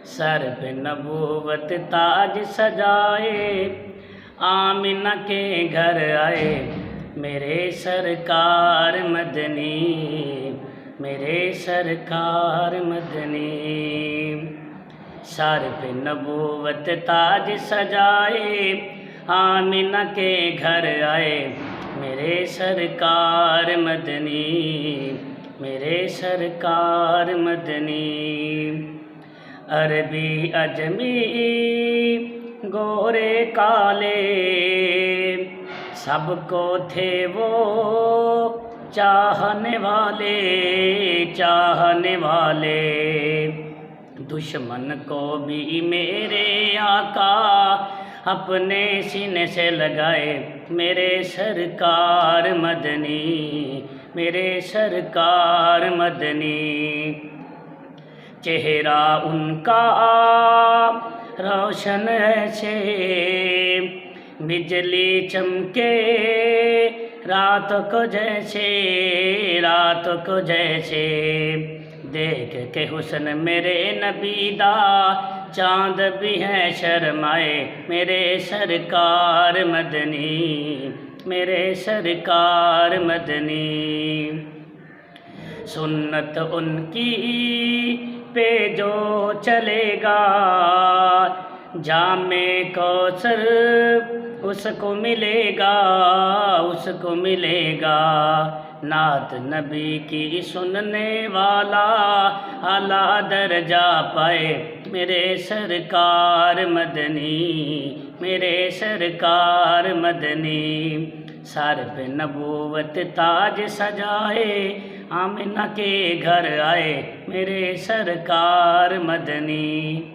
سر پہ نبوت تاج سجائے، آمنہ کے گھر آئے میرے سرکار مدنی، میرے سرکار مدنی۔ سر پہ نبوت تاج سجائے، آمنہ کے گھر آئے میرے سرکار مدنی، میرے سرکار مدنی۔ عربی اجمی گورے کالے سب کو تھے وہ چاہنے والے، چاہنے والے۔ دشمن کو بھی میرے آقا اپنے سینے سے لگائے میرے سرکار مدنی، میرے سرکار مدنی۔ چہرہ ان کا روشن ایسے بجلی چمکے رات کو جیسے، رات کو جیسے۔ دیکھ کے حسن میرے نبی دا چاند بھی ہے شرمائے میرے سرکار مدنی، میرے سرکار مدنی۔ سنت ان کی پہ جو چلے گا جام کوثر اس کو ملے گا، اس کو ملے گا۔ نعت نبی کی سننے والا اعلیٰ درجہ پائے میرے سرکار مدنی، میرے سرکار مدنی۔ سر پہ نبوت تاج سجائے، آمنہ کے گھر آئے میرے سرکار مدنی۔